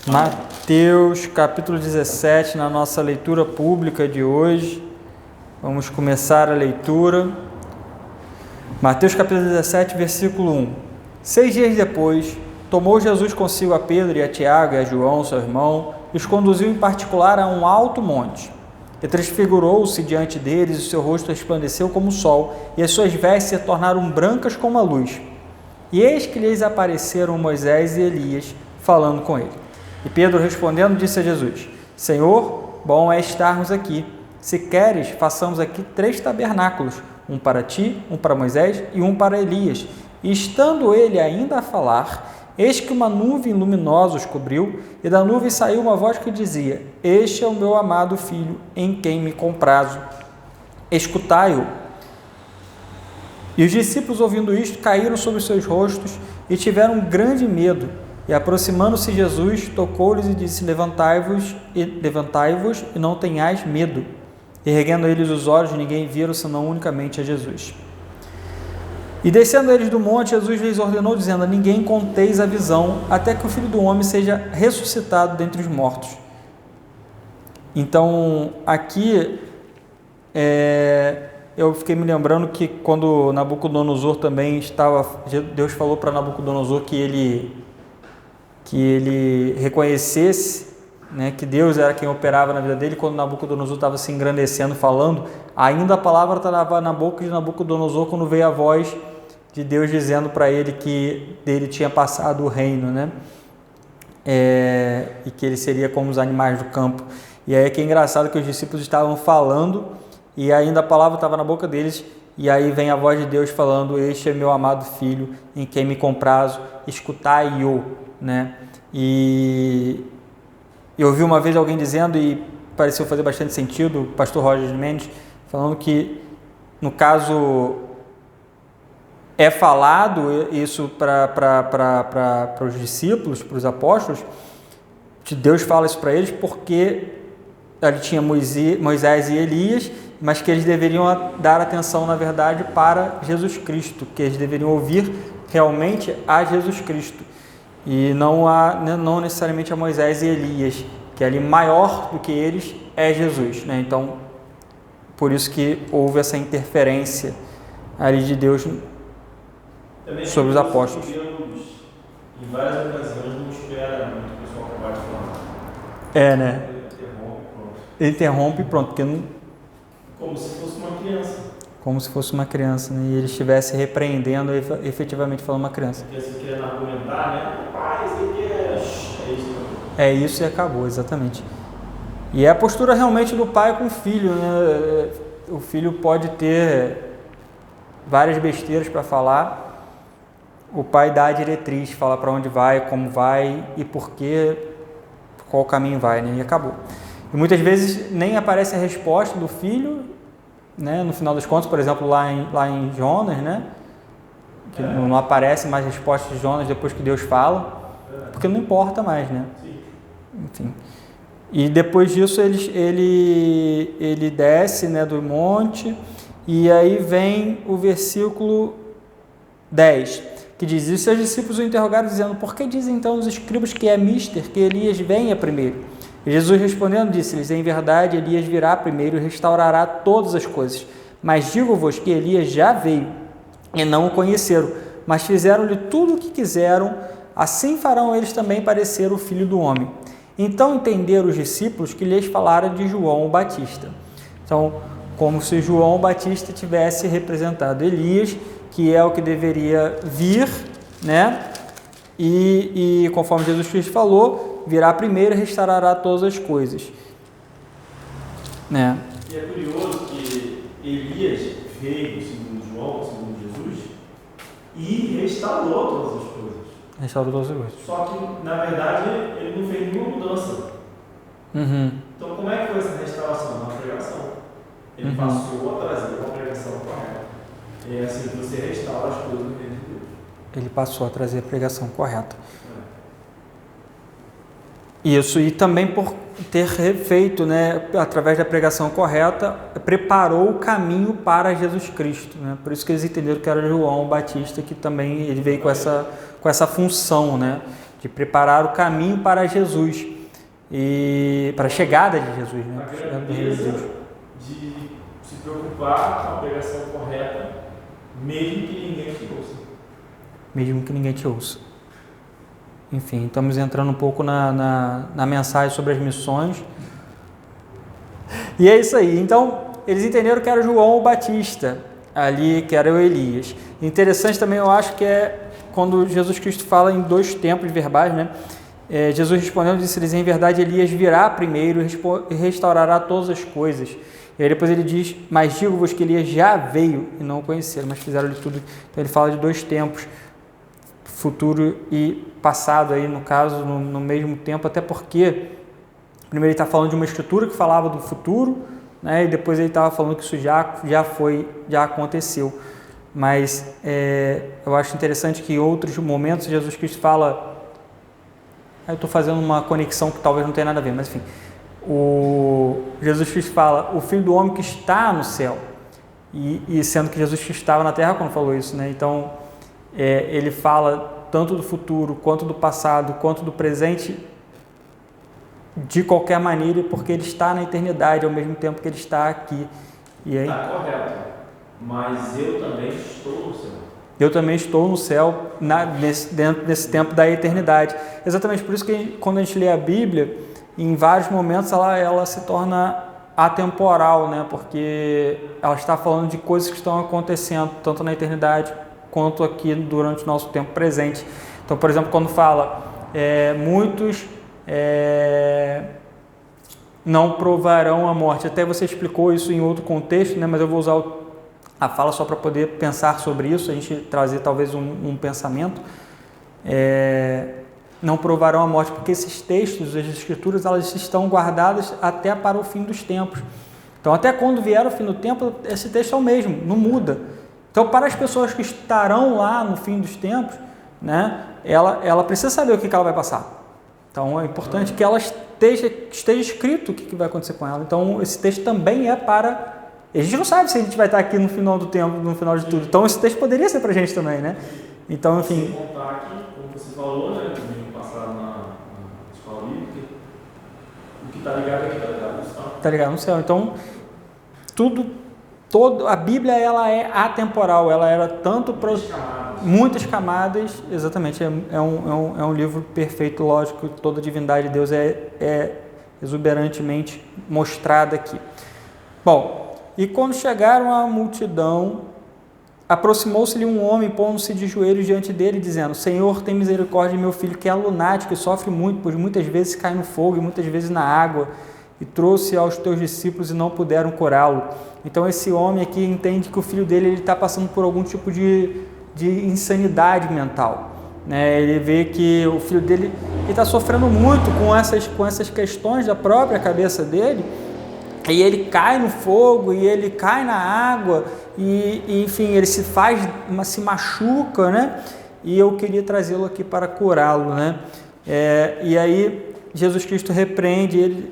Mateus capítulo 17, na nossa leitura pública de hoje. Vamos começar a leitura. Mateus capítulo 17, versículo 1. 6 dias depois, tomou Jesus consigo a Pedro e a Tiago e a João, seu irmão, e os conduziu em particular a um alto monte. E transfigurou-se diante deles, e o seu rosto resplandeceu como o sol, e as suas vestes se tornaram brancas como a luz. E eis que lhes apareceram Moisés e Elias, falando com ele. E Pedro, respondendo, disse a Jesus: Senhor, bom é estarmos aqui. Se queres, façamos aqui 3 tabernáculos, um para ti, um para Moisés e um para Elias. E estando ele ainda a falar, eis que uma nuvem luminosa os cobriu, e da nuvem saiu uma voz que dizia: Este é o meu amado filho, em quem me comprazo. Escutai-o. E os discípulos, ouvindo isto, caíram sobre os seus rostos e tiveram grande medo. E aproximando-se Jesus, tocou-lhes e disse: Levantai-vos e não tenhais medo. E erguendo eles os olhos, ninguém viram, senão unicamente a Jesus. E descendo eles do monte, Jesus lhes ordenou, dizendo: A ninguém conteis a visão, até que o Filho do Homem seja ressuscitado dentre os mortos. Então, aqui, eu fiquei me lembrando que quando Nabucodonosor também estava, Deus falou para Nabucodonosor que ele reconhecesse, né, que Deus era quem operava na vida dele. Quando Nabucodonosor estava se engrandecendo, falando, ainda a palavra estava na boca de Nabucodonosor quando veio a voz de Deus dizendo para ele que dele tinha passado o reino, né? E que ele seria como os animais do campo. E aí é que é engraçado que os discípulos estavam falando e ainda a palavra estava na boca deles, e aí vem a voz de Deus falando: Este é meu amado filho, em quem me comprazo, escutai-o, né? E eu ouvi uma vez alguém dizendo, e pareceu fazer bastante sentido, o pastor Roger Mendes, falando que, no caso, é falado isso para os discípulos, para os apóstolos, que Deus fala isso para eles porque ali tinha Moisés e Elias, mas que eles deveriam dar atenção, na verdade, para Jesus Cristo, que eles deveriam ouvir realmente a Jesus Cristo, e não necessariamente a Moisés e Elias, que ali maior do que eles é Jesus, né? Então, por isso que houve essa interferência ali de Deus também sobre os apóstolos. Em várias ocasiões não espera muito o pessoal acabar de falar. Né? Ele interrompe e pronto, porque não... Como se fosse uma criança. Como se fosse uma criança, né? E ele estivesse repreendendo efetivamente falando uma criança. Porque você querendo argumentar, né? Pai, isso aqui é isso. É isso e acabou, exatamente. E é a postura realmente do pai com o filho, né? O filho pode ter várias besteiras para falar, o pai dá a diretriz, fala para onde vai, como vai e por quê, qual caminho vai, né? E acabou. E muitas vezes nem aparece a resposta do filho, né? No final das contas, por exemplo, lá em Jonas, né? Que não aparece mais a resposta de Jonas depois que Deus fala, porque não importa mais, né? Enfim. E depois disso ele desce, né, do monte, e aí vem o versículo 10, que diz: E seus discípulos o interrogaram, dizendo: Por que dizem então os escribas que é mister, que Elias venha primeiro? E Jesus respondendo disse-lhes: Em verdade, Elias virá primeiro e restaurará todas as coisas. Mas digo-vos que Elias já veio e não o conheceram, mas fizeram-lhe tudo o que quiseram, assim farão eles também parecer o Filho do Homem. Então entenderam os discípulos que lhes falara de João o Batista. Então, como se João o Batista tivesse representado Elias, que é o que deveria vir, né? E conforme Jesus Cristo falou, virá primeiro e restaurará todas as coisas, né? E é curioso que Elias veio, segundo João, segundo Jesus, e restaurou todas as coisas. Restaurou todas as coisas. Só que, na verdade, ele não fez nenhuma mudança. Então, como é que foi essa restauração? Na pregação. Ele passou a trazer uma pregação correta. E assim você restaura as coisas no reino de Deus. Ele passou a trazer a pregação correta. Isso, e também por ter feito, né, através da pregação correta, preparou o caminho para Jesus Cristo, né? Por isso que eles entenderam que era João Batista, que também ele veio com essa função, né, de preparar o caminho para Jesus e para a chegada de Jesus, né? A grandeza de se preocupar com a pregação correta, mesmo que ninguém te ouça. Mesmo que ninguém te ouça. Enfim, estamos entrando um pouco na mensagem sobre as missões. E é isso aí. Então, eles entenderam que era João o Batista, ali que era o Elias. Interessante também, eu acho que é quando Jesus Cristo fala em 2 tempos verbais, né? Jesus respondendo, disse-lhes, em verdade Elias virá primeiro e restaurará todas as coisas. E aí depois ele diz, mas digo-vos que Elias já veio e não o conheceram, mas fizeram-lhe tudo. Então ele fala de 2 tempos, futuro e passado aí, no caso, no mesmo tempo, até porque primeiro ele está falando de uma escritura que falava do futuro, né? E depois ele estava falando que isso já aconteceu. Mas eu acho interessante que em outros momentos Jesus Cristo fala, eu estou fazendo uma conexão que talvez não tenha nada a ver, mas enfim, Jesus Cristo fala, o Filho do Homem que está no céu, e sendo que Jesus Cristo estava na terra quando falou isso, né? Então ele fala tanto do futuro, quanto do passado, quanto do presente, de qualquer maneira, porque ele está na eternidade ao mesmo tempo que ele está aqui. E aí, está correto, mas eu também estou no céu. Eu também estou no céu dentro desse tempo da eternidade. Exatamente por isso que quando a gente lê a Bíblia, em vários momentos ela se torna atemporal, né? Porque ela está falando de coisas que estão acontecendo tanto na eternidade quanto aqui durante o nosso tempo presente. Então, por exemplo, quando fala muitos não provarão a morte. Até você explicou isso em outro contexto, né? Mas eu vou usar a fala só para poder pensar sobre isso, a gente trazer talvez um pensamento. Não provarão a morte, porque esses textos, as escrituras, elas estão guardadas até para o fim dos tempos. Então, até quando vier o fim do tempo, esse texto é o mesmo, não muda. Então, para as pessoas que estarão lá no fim dos tempos, né, ela precisa saber o que ela vai passar. Então, é importante que ela esteja escrito o que vai acontecer com ela. Então, esse texto também é para... A gente não sabe se a gente vai estar aqui no final do tempo, no final de tudo. Então, esse texto poderia ser para a gente também, né? Então, enfim... Sem contar que, como você falou, né, domingo passado na escola bíblica, o que está ligado aqui está ligado no céu. Está ligado no céu. Então, a Bíblia, ela é atemporal. Ela era tanto para... Muitas camadas, exatamente. É um livro perfeito, lógico. Toda a divindade de Deus é exuberantemente mostrada aqui. Bom... E quando chegaram à multidão, aproximou-se-lhe um homem, pondo-se de joelhos diante dele, dizendo, Senhor, tem misericórdia de meu filho, que é lunático e sofre muito, pois muitas vezes cai no fogo e muitas vezes na água, e trouxe aos teus discípulos e não puderam curá-lo. Então esse homem aqui entende que o filho dele está passando por algum tipo de insanidade mental, né? Ele vê que o filho dele está sofrendo muito com essas questões da própria cabeça dele, e ele cai no fogo, e ele cai na água, e enfim, ele se machuca, né? E eu queria trazê-lo aqui para curá-lo, né? E aí Jesus Cristo repreende,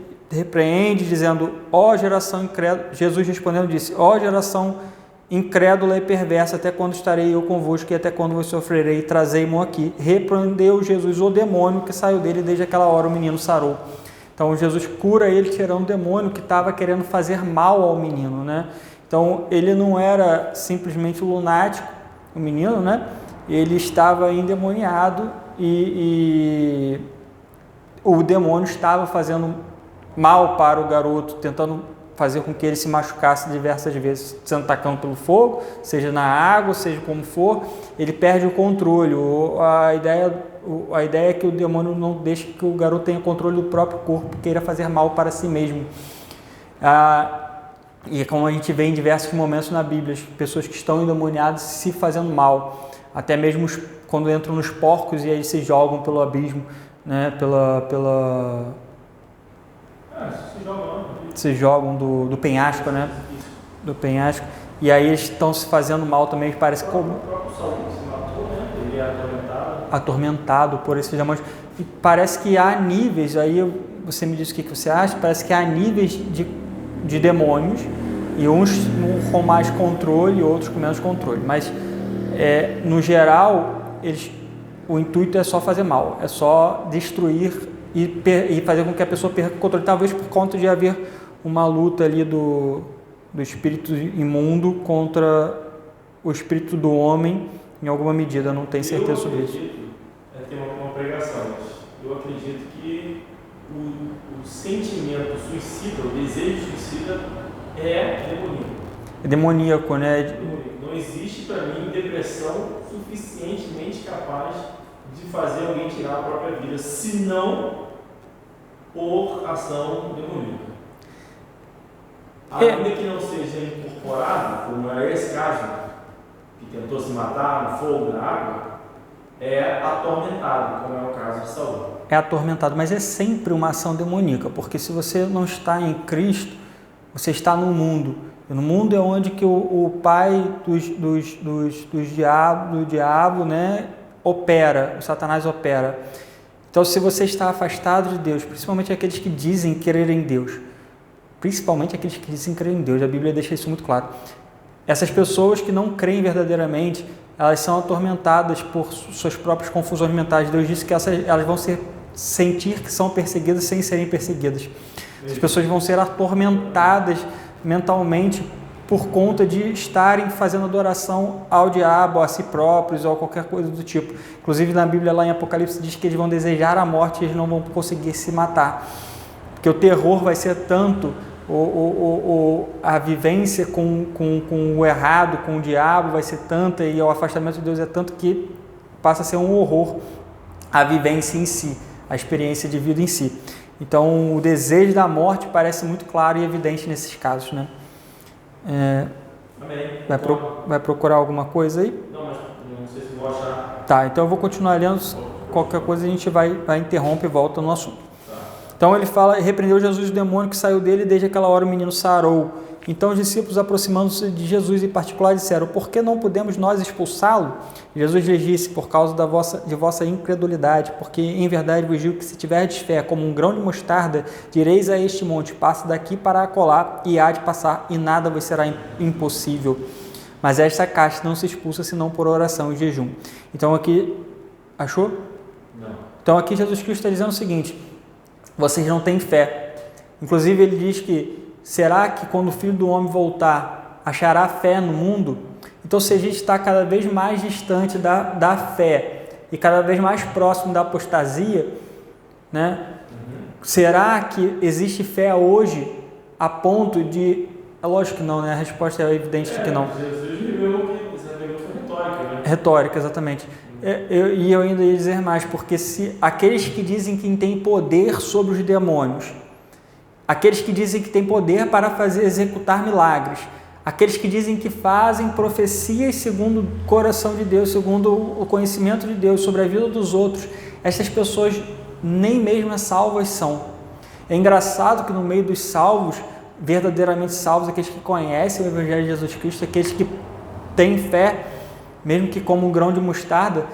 dizendo, ó geração incrédula, Jesus respondendo disse, ó geração incrédula e perversa, até quando estarei eu convosco e até quando vos sofrerei, trazei-mo aqui. Repreendeu Jesus o demônio que saiu dele, desde aquela hora o menino sarou. Então, Jesus cura ele tirando o demônio que estava querendo fazer mal ao menino, né? Então, ele não era simplesmente lunático, o menino, né? Ele estava endemoniado e o demônio estava fazendo mal para o garoto, tentando fazer com que ele se machucasse diversas vezes, sendo atacado pelo fogo, seja na água, seja como for, ele perde o controle. A ideia é que o demônio não deixe que o garoto tenha controle do próprio corpo, queira fazer mal para si mesmo. E como a gente vê em diversos momentos na Bíblia, as pessoas que estão endemoniadas se fazendo mal, até mesmo quando entram nos porcos e aí se jogam pelo abismo, né? Se jogam do penhasco, né? Do penhasco. E aí eles estão se fazendo mal também, parece como... O próprio Saul se matou, né? Ele é atormentado por esses demônios. E parece que há níveis, aí você me diz o que você acha, parece que há níveis de demônios, e uns com mais controle, outros com menos controle. Mas, no geral, eles o intuito é só fazer mal, é só destruir e fazer com que a pessoa perca o controle, talvez por conta de haver uma luta ali do espírito imundo contra o espírito do homem, em alguma medida, não tenho certeza sobre isso. Tem uma pregação, eu acredito que o sentimento suicida, o desejo suicida é demoníaco. É demoníaco, né? Não existe para mim depressão suficientemente capaz de fazer alguém tirar a própria vida, se não por ação demoníaca. Ainda que não seja incorporado, como é esse caso, que tentou se matar no fogo, na água, é atormentado, como é o caso de Saul. É atormentado, mas é sempre uma ação demoníaca, porque se você não está em Cristo, você está no mundo. E no mundo é onde que o pai do diabo, né, opera, o Satanás opera. Então, se você está afastado de Deus, principalmente aqueles que dizem crer em Deus, a Bíblia deixa isso muito claro. Essas pessoas que não creem verdadeiramente, elas são atormentadas por suas próprias confusões mentais. Deus disse que elas vão sentir que são perseguidas sem serem perseguidas. As pessoas vão ser atormentadas mentalmente por conta de estarem fazendo adoração ao diabo, a si próprios ou qualquer coisa do tipo. Inclusive na Bíblia, lá em Apocalipse, diz que eles vão desejar a morte e eles não vão conseguir se matar. Porque o terror vai ser tanto, a vivência com o errado, com o diabo vai ser tanta e o afastamento de Deus é tanto que passa a ser um horror a vivência em si, a experiência de vida em si. Então, o desejo da morte parece muito claro e evidente nesses casos, né? Vai procurar alguma coisa aí? Não, mas não sei se vou achar. Tá, então eu vou continuar lendo. Qualquer coisa a gente vai interromper e volta no assunto. Então ele fala, repreendeu Jesus o demônio que saiu dele, e desde aquela hora o menino sarou. Então os discípulos, aproximando-se de Jesus em particular, disseram: por que não podemos nós expulsá-lo? Jesus lhes disse: por causa de vossa incredulidade, porque em verdade vos digo que se tiverdes fé como um grão de mostarda, direis a este monte: passe daqui para acolá, e há de passar, e nada vos será impossível. Mas esta casta não se expulsa senão por oração e jejum. Então aqui, achou? Não. Então aqui Jesus Cristo está dizendo o seguinte: vocês não têm fé. Inclusive ele diz que, será que quando o Filho do Homem voltar, achará fé no mundo? Então, se a gente está cada vez mais distante da fé e cada vez mais próximo da apostasia, né? Será que existe fé hoje a ponto de... É lógico que não, né? A resposta é evidente de que não. Jesus revelou que essa pergunta foi retórica, né? Retórica, exatamente. E eu ainda ia dizer mais, porque se aqueles que dizem que têm poder sobre os demônios, aqueles que dizem que têm poder para executar milagres, aqueles que dizem que fazem profecias segundo o coração de Deus, segundo o conhecimento de Deus sobre a vida dos outros, essas pessoas nem mesmo salvas são. É engraçado que no meio dos salvos, verdadeiramente salvos, aqueles que conhecem o Evangelho de Jesus Cristo, aqueles que têm fé, mesmo que como um grão de mostarda,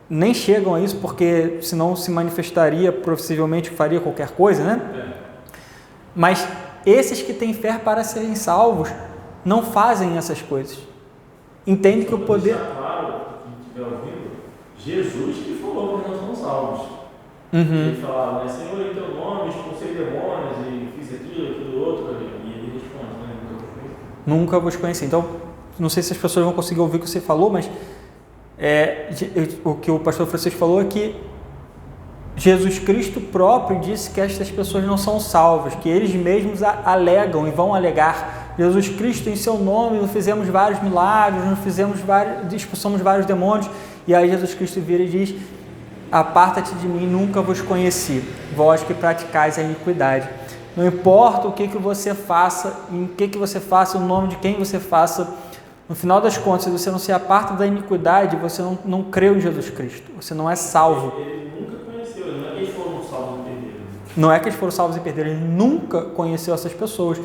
nem chegam a isso, porque senão se manifestaria, possivelmente faria qualquer coisa, né? Mas esses que têm fé para serem salvos não fazem essas coisas. Entende que o poder... Claro, quem estiver ouvindo, Jesus que falou que nós somos salvos. Uhum. Ele falava, né, Senhor, em teu nome, expulsei demônios e fiz aquilo outro, e ele responde, né? Nunca vos conheci. Então, não sei se as pessoas vão conseguir ouvir o que você falou, mas o que o pastor Francisco falou é que Jesus Cristo próprio disse que estas pessoas não são salvas, que eles mesmos alegam e vão alegar. Jesus Cristo, em seu nome, nós fizemos vários milagres, expulsamos vários demônios, e aí Jesus Cristo vira e diz: aparta-te de mim, nunca vos conheci, vós que praticais a iniquidade. Não importa o que você faça, em que você faça, o nome de quem você faça, no final das contas, se você não se aparta da iniquidade, você não creu em Jesus Cristo, você não é salvo. Ele nunca conheceu, não é que eles foram salvos e perderam. Não é que eles foram salvos e perderam, ele nunca conheceu essas pessoas.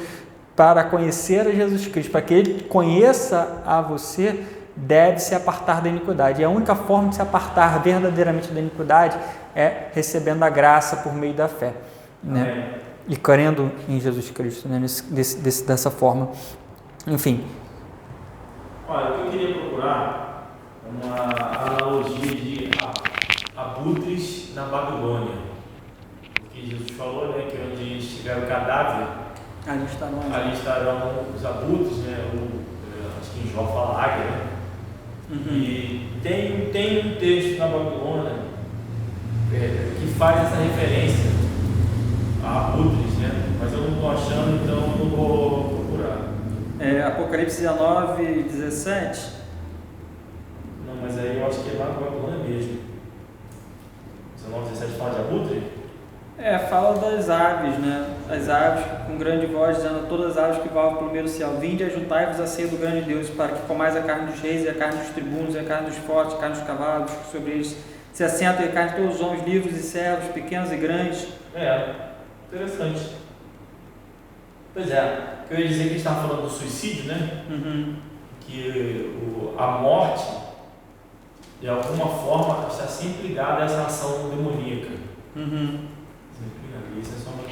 Para conhecer a Jesus Cristo, para que ele conheça a você, deve se apartar da iniquidade. E a única forma de se apartar verdadeiramente da iniquidade é recebendo a graça por meio da fé, né? E crendo em Jesus Cristo, né? Dessa forma. Enfim. Olha, eu queria procurar uma analogia de Jesus falou, né, que onde estiver o cadáver, ali estarão os abutres, né, acho que em Jó fala águia, né? E tem um texto na Babilônia que faz essa referência a abutres, né? Mas eu não estou achando, então eu não vou procurar. Apocalipse 19, 17. Não, mas aí eu acho que é lá na Babilônia mesmo. 19, 17 fala de abutre? Fala das aves, né? As aves com grande voz, dizendo a todas as aves que voam pelo meio do céu: vinde e ajuntai-vos à ceia do grande Deus, para que comais a carne dos reis, e a carne dos tribunos, e a carne dos fortes, a carne dos cavalos, que sobre eles se assentam, e a carne de todos os homens, livres e servos, pequenos e grandes. Interessante. Pois é, eu ia dizer que a gente estava falando do suicídio, né? Que a morte, de alguma forma, está sempre ligada a essa ação demoníaca. Isso é só uma...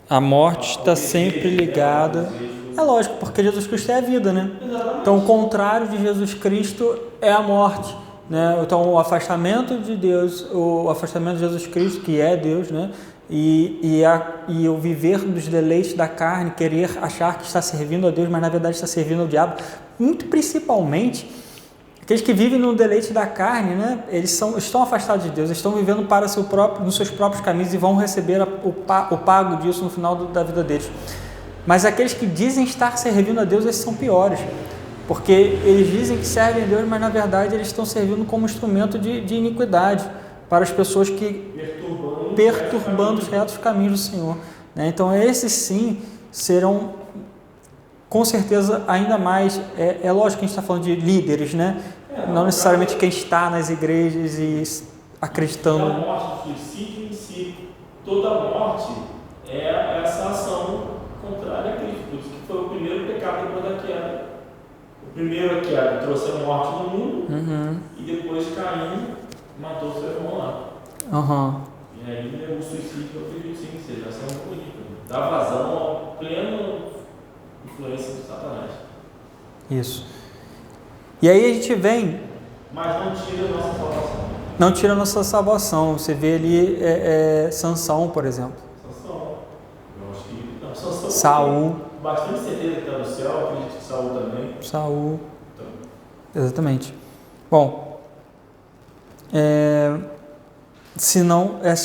A morte está sempre ligada. É lógico, porque Jesus Cristo é a vida, né? Exatamente. Então, o contrário de Jesus Cristo é a morte, né? Então, o afastamento de Deus, o afastamento de Jesus Cristo, que é Deus, né? E o viver dos deleites da carne, querer achar que está servindo a Deus, mas na verdade está servindo ao diabo. Muito principalmente aqueles que vivem no deleite da carne, né? Eles estão afastados de Deus, estão vivendo para nos seus próprios caminhos e vão receber o pago disso no final da vida deles. Mas aqueles que dizem estar servindo a Deus, esses são piores, porque eles dizem que servem a Deus, mas na verdade eles estão servindo como instrumento de iniquidade para as pessoas que perturbando os retos caminhos do Senhor, né? Então esses sim serão com certeza ainda mais, é lógico que a gente está falando de líderes, né? Não necessariamente quem está nas igrejas e acreditando. A morte, o suicídio em si, toda morte é essa ação contrária a Cristo, por isso que foi o primeiro pecado depois da queda. O primeiro a queda trouxe a morte no mundo e depois Caim matou seu irmão lá. E aí o suicídio eu acredito sim que seja ação política, dá vazão ao pleno influência de Satanás. Isso. E aí a gente vem... Mas não tira a nossa salvação. Não tira a nossa salvação. Você vê ali Sansão, por exemplo. Sansão. Eu acho que... Não, Sansão... Saul. Bastante certeza que está no céu, acredito que Saul também. Saul. Então. Exatamente. Bom...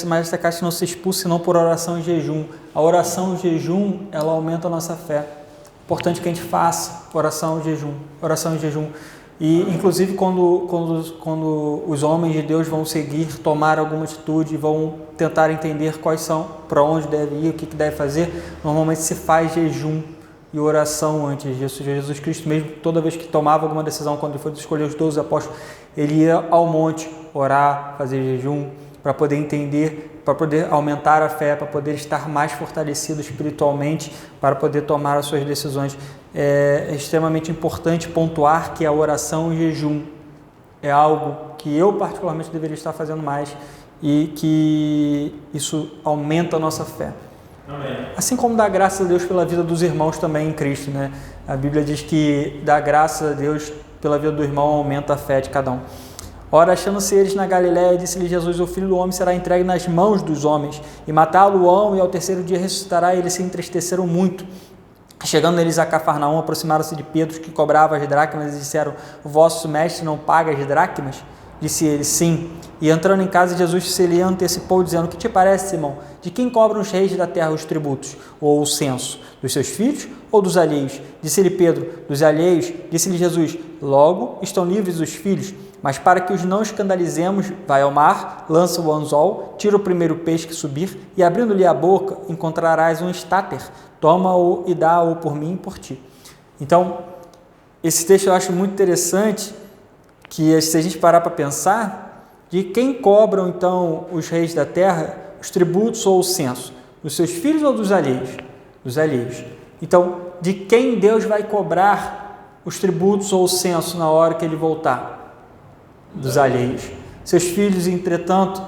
mais destacar se não se expulsa, senão por oração e jejum. A oração e jejum, ela aumenta a nossa fé. Importante que a gente faça oração e jejum. E inclusive quando os homens de Deus vão tomar alguma atitude, vão tentar entender quais são, para onde deve ir, o que deve fazer, normalmente se faz jejum e oração antes disso. Jesus Cristo mesmo, toda vez que tomava alguma decisão, quando ele foi escolher os 12 apóstolos, ele ia ao monte orar, fazer jejum, para poder entender, para poder aumentar a fé, para poder estar mais fortalecido espiritualmente, para poder tomar as suas decisões. É extremamente importante pontuar que a oração e jejum é algo que eu particularmente deveria estar fazendo mais e que isso aumenta a nossa fé. Amém. Assim como dá graças a Deus pela vida dos irmãos também em Cristo, né? A Bíblia diz que dá graças a Deus pela vida do irmão, aumenta a fé de cada um. Ora, achando-se eles na Galiléia, disse-lhe Jesus: o Filho do Homem será entregue nas mãos dos homens, e matá-lo-ão, e ao terceiro dia ressuscitará. E eles se entristeceram muito. Chegando eles a Cafarnaum, aproximaram-se de Pedro, que cobrava as dracmas, e disseram: o vosso mestre não paga as dracmas? Disse ele: sim. E entrando em casa, Jesus se lhe antecipou, dizendo: que te parece, Simão? De quem cobram os reis da terra os tributos, ou o censo? Dos seus filhos ou dos alheios? Disse-lhe Pedro: dos alheios. Disse-lhe Jesus: logo estão livres os filhos. Mas para que os não escandalizemos, vai ao mar, lança o anzol, tira o primeiro peixe que subir, e abrindo-lhe a boca, encontrarás um estáter. Toma-o e dá-o por mim e por ti. Então, esse texto eu acho muito interessante, que se a gente parar para pensar, de quem cobram então os reis da terra os tributos ou o censo? Dos seus filhos ou dos alheios? Dos alheios. Então, de quem Deus vai cobrar os tributos ou o censo na hora que ele voltar? Dos alheios. Seus filhos, entretanto,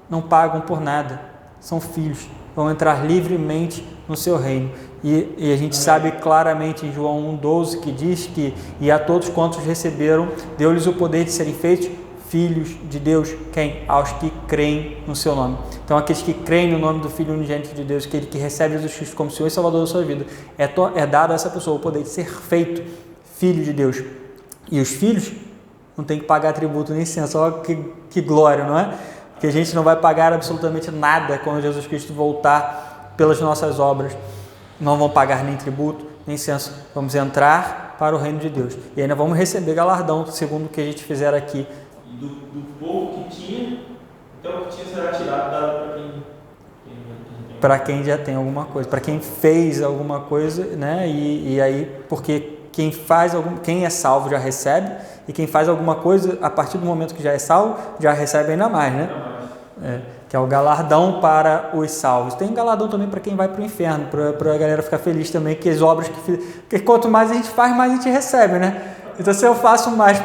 não pagam por nada, são filhos, vão entrar livremente no seu reino. E a gente sabe claramente em João 1,12 que diz que: e a todos quantos receberam, deu-lhes o poder de serem feitos filhos de Deus, quem? Aos que creem no seu nome. Então, aqueles que creem no nome do Filho unigênito de Deus, aquele que recebe Jesus Cristo como Senhor e Salvador da sua vida, é dado a essa pessoa o poder de ser feito filho de Deus. E os filhos não tem que pagar tributo nem licença. Olha que glória, não é? Porque a gente não vai pagar absolutamente nada quando Jesus Cristo voltar pelas nossas obras. Não vão pagar nem tributo, nem censo. Vamos entrar para o reino de Deus. E ainda vamos receber galardão, segundo o que a gente fizer aqui. E do pouco que tinha, então o que tinha será tirado, dado para quem já tem alguma coisa, para quem fez alguma coisa, né? E aí, porque quem é salvo já recebe, e quem faz alguma coisa, a partir do momento que já é salvo, já recebe ainda mais, né? Que é o galardão para os salvos. Tem galardão também para quem vai para o inferno, para a galera ficar feliz também, que as obras porque quanto mais a gente faz, mais a gente recebe, né? Então, se eu faço mais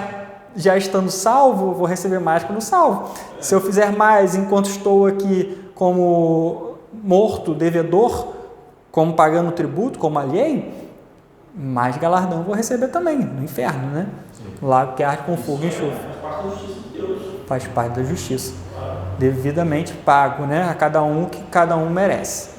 já estando salvo, vou receber mais quando salvo. Se eu fizer mais enquanto estou aqui como morto, devedor, como pagando tributo, como alheio, mais galardão vou receber também, no inferno, né? Lá que arde com fogo e enxofre. Faz parte da justiça. Devidamente pago, né? A cada um que cada um merece.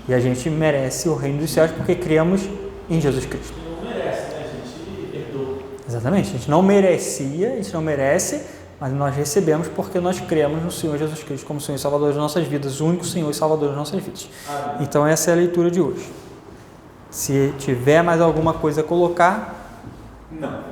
E a gente merece o reino dos céus porque cremos em Jesus Cristo. Não merece, né? A gente herdou. Exatamente. A gente não merecia, a gente não merece, mas nós recebemos porque nós cremos no Senhor Jesus Cristo como Senhor e Salvador das nossas vidas, o único Senhor e Salvador das nossas vidas. Então essa é a leitura de hoje. Se tiver mais alguma coisa a colocar... Não.